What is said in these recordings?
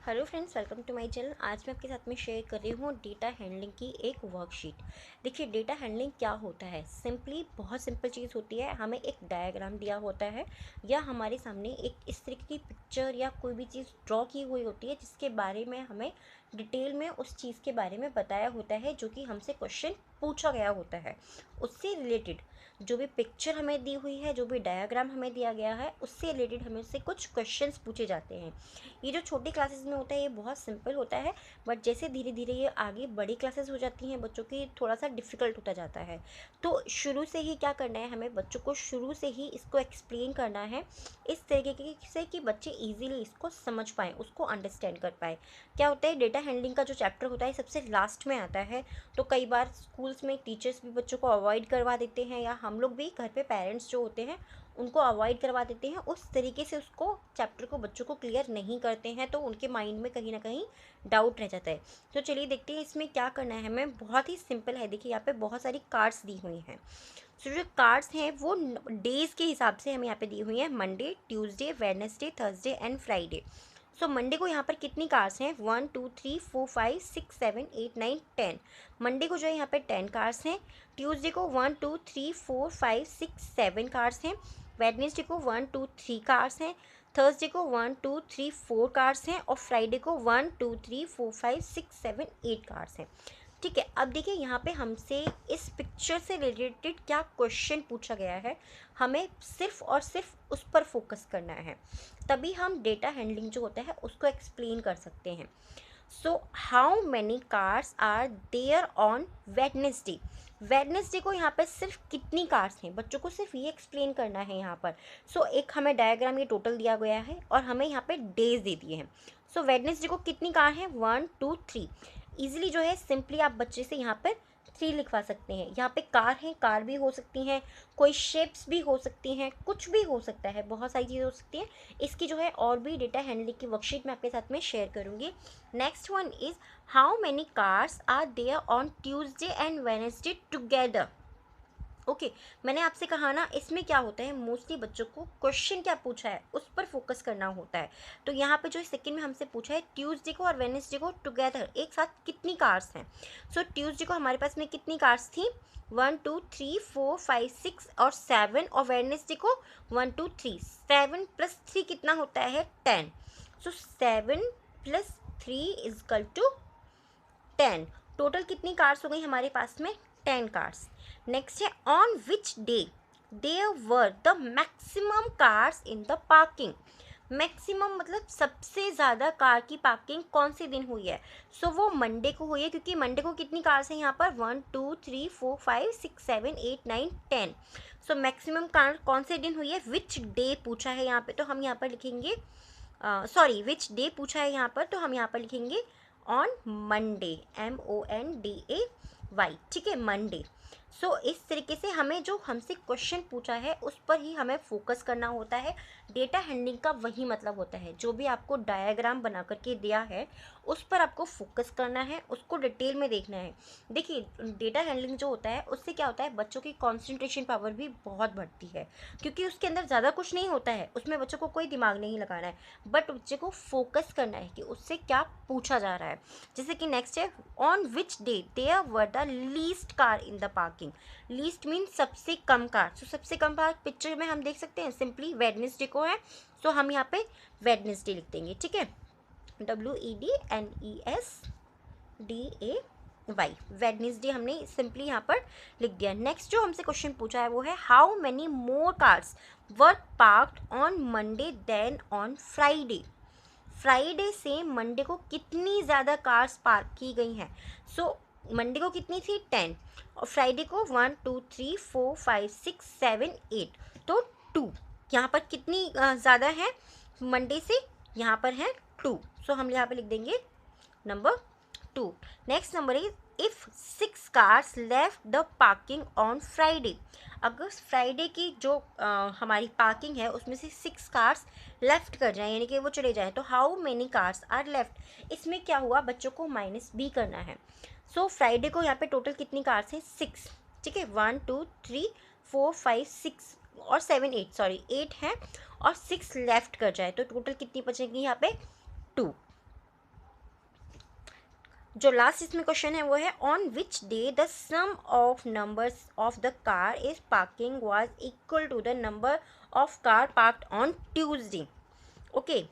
Hello friends, welcome to my channel. आज मैं आपके साथ में शेयर कर रही हूँ डेटा हैंडलिंग की एक वर्कशीट। देखिए, डेटा हैंडलिंग क्या होता है। सिंपली बहुत सिंपल चीज़ होती है। हमें एक डायग्राम दिया होता है या हमारे सामने एक इस तरीके की पिक्चर या कोई भी चीज़ ड्रॉ की हुई होती है जिसके बारे में हमें डिटेल में उस चीज़ के बारे में बताया होता है, जो कि हमसे क्वेश्चन पूछा गया होता है। उससे रिलेटेड जो भी पिक्चर हमें दी हुई है, जो भी डायग्राम हमें दिया गया है, उससे रिलेटेड हमें से कुछ क्वेश्चंस पूछे जाते हैं। ये जो छोटी क्लासेस में होता है ये बहुत सिंपल होता है, बट जैसे धीरे धीरे ये आगे बड़ी क्लासेस हो जाती हैं बच्चों की, थोड़ा सा डिफ़िकल्ट होता जाता है। तो शुरू से ही क्या करना है, हमें बच्चों को शुरू से ही इसको एक्सप्लेन करना है इस तरीके से कि बच्चे ईजिली इसको समझ पाएँ, उसको अंडरस्टैंड कर पाएँ। क्या होता है, डेटा हैंडलिंग का जो चैप्टर होता है सबसे लास्ट में आता है। तो कई बार स्कूल्स में टीचर्स भी बच्चों को अवॉइड करवा देते हैं, या हम लोग भी घर पे पेरेंट्स जो होते हैं उनको अवॉइड करवा देते हैं। उस तरीके से उसको चैप्टर को बच्चों को क्लियर नहीं करते हैं, तो उनके माइंड में कहीं ना कहीं डाउट रह जाता है। तो चलिए देखते हैं इसमें क्या करना है हमें। बहुत ही सिंपल है। देखिए, यहाँ पे बहुत सारी कार्ड्स दी हुई हैं। सो जो कार्ड्स हैं वो डेज़ के हिसाब से हमें यहाँ पे दी हुई हैं। Monday, Tuesday, Wednesday, Thursday and Friday. So Monday को यहाँ पर कितनी कार्ड्स हैं? 1 2 3 4 5 6 7 8 9 10। मंडे को जो है यहाँ पे 10 कार्ड्स हैं। ट्यूसडे को 1 2 3 4 5 6 7 कार्ड्स हैं। वेडनेसडे को 1 2 3 कार्ड्स हैं। थर्सडे को 1 2 3 4 कार्ड्स हैं। और फ्राइडे को 1 2 3 4 5 6 7 8 कार्ड्स हैं। ठीक है, अब देखिए यहाँ पे हमसे इस पिक्चर से रिलेटेड क्या क्वेश्चन पूछा गया है, हमें सिर्फ और सिर्फ उस पर फोकस करना है, तभी हम डेटा हैंडलिंग जो होता है उसको एक्सप्लेन कर सकते हैं। So how many cars are there on Wednesday. Wednesday को यहाँ पर सिर्फ कितनी कार्स हैं, बच्चों को सिर्फ ये एक्सप्लेन करना है यहाँ पर। सो एक हमें डायग्राम ये टोटल दिया गया है और हमें यहाँ पे डेज दे दिए हैं। सो वेडनेसडे को कितनी कार हैं? 1 2 3। ईजिली जो है सिंपली आप बच्चे से यहाँ पर 3 लिखवा सकते हैं। यहाँ पे कार है, कार भी हो सकती हैं, कोई शेप्स भी हो सकती हैं, कुछ भी हो सकता है, बहुत सारी चीज़ें हो सकती हैं। इसकी जो है और भी डेटा हैंडलिंग की वर्कशीट मैं आपके साथ में शेयर करूँगी। Next one is how many cars are there on Tuesday and Wednesday together. Okay, मैंने आपसे कहा ना, इसमें क्या होता है, मोस्टली बच्चों को क्वेश्चन क्या पूछा है उस पर फोकस करना होता है। तो यहाँ पे जो सेकंड में हमसे पूछा है, ट्यूसडे को और वेडनेसडे को टुगेदर एक साथ कितनी कार्स हैं। सो ट्यूसडे को हमारे पास में कितनी कार्स थी? 1 2 3 4 5 6 और 7। और वेडनेसडे को 1 2 3 7 प्लस 3 कितना होता है? 10। सो 7 + 3 = 10। टोटल कितनी कार्स हो गई हमारे पास में? 10 कार्स। नेक्स्ट है on which day there were the maximum cars in the parking. Maximum मतलब सबसे ज़्यादा कार की पार्किंग कौन से दिन हुई है? सो वो मंडे को हुई है, क्योंकि मंडे को कितनी कार्स हैं यहाँ पर? 1 2 3 4 5 6 7 8 9 10। सो मैक्सिमम कार कौन से दिन हुई है? विच डे पूछा है यहाँ पे, तो हम यहाँ पर लिखेंगे, सॉरी, विच डे पूछा है यहाँ पर, तो हम यहाँ पर लिखेंगे ऑन मंडे, MONDAY। ठीक है, मंडे। सो इस तरीके से हमें जो हमसे क्वेश्चन पूछा है उस पर ही हमें फोकस करना होता है। डेटा हैंडलिंग का वही मतलब होता है, जो भी आपको डायग्राम बना करके दिया है उस पर आपको फोकस करना है, उसको डिटेल में देखना है। देखिए, डेटा हैंडलिंग जो होता है उससे क्या होता है, बच्चों की कॉन्सेंट्रेशन पावर भी बहुत बढ़ती है, क्योंकि उसके अंदर ज़्यादा कुछ नहीं होता है, उसमें बच्चों को कोई दिमाग नहीं लगाना है, बट बच्चे को फोकस करना है कि उससे क्या पूछा जा रहा है। जैसे कि नेक्स्ट है, on which day there were the least car in the parking. Least mean सबसे कम कार। सो सबसे कम कार पिक्चर में हम देख सकते हैं, सिंपली वेडनेसडे को है। सो हम यहाँ पे वेडनेसडे लिख देंगे। ठीक है, WEDNESDAY, वेडनेसडे हमने सिंपली यहाँ पर लिख दिया। नेक्स्ट जो हमसे क्वेश्चन पूछा है वो है how many more cars were parked on Monday then on Friday. Friday से मंडे को कितनी ज़्यादा कार्स पार्क की गई हैं। सो मंडे को कितनी थी? 10। और फ्राइडे को 1 2 3 4 5 6 7 8, तो 2। यहाँ पर कितनी ज़्यादा है मंडे से? यहाँ पर है 2। सो हम यहाँ पर लिख देंगे number 2। Next number is if 6 cars left the parking on Friday. अगर फ्राइडे की जो हमारी पार्किंग है उसमें से 6 कार्स लेफ्ट कर जाएं, यानी कि वो चले जाएं, तो how many cars are left. इसमें क्या हुआ, बच्चों को -b करना है। सो फ्राइडे को यहाँ पे टोटल कितनी कार्स हैं? 6। ठीक है, 1 2 3 4 5 6 और 7 8, सॉरी 8 हैं, और 6 लेफ्ट कर जाए तो टोटल कितनी बचेंगी यहाँ पे? 2। जो लास्ट इसमें क्वेश्चन है वो है on which day the sum of numbers of the car is parking was equal to the number of car parked on Tuesday. Okay,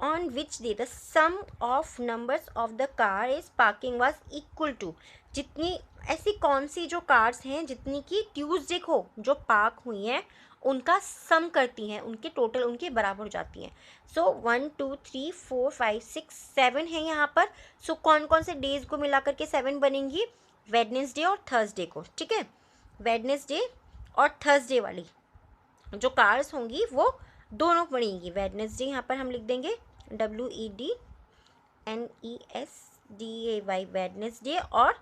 on which day the sum of numbers of the car is parking was equal to. जितनी ऐसी कौन सी जो cars हैं जितनी कि Tuesday को जो park हुई हैं उनका सम करती हैं, उनके टोटल उनके बराबर हो जाती हैं. सो 1 2 3 4 5 6 7 है यहाँ पर. सो कौन कौन से डेज को मिला करके 7 बनेंगी? वेडनेसडे और थर्सडे को. ठीक है, वेडनेसडे और थर्सडे वाली जो कार्स होंगी वो दोनों बनेंगी. वेडनेसडे यहाँ पर हम लिख देंगे WEDNESDAY वेडनेसडे, और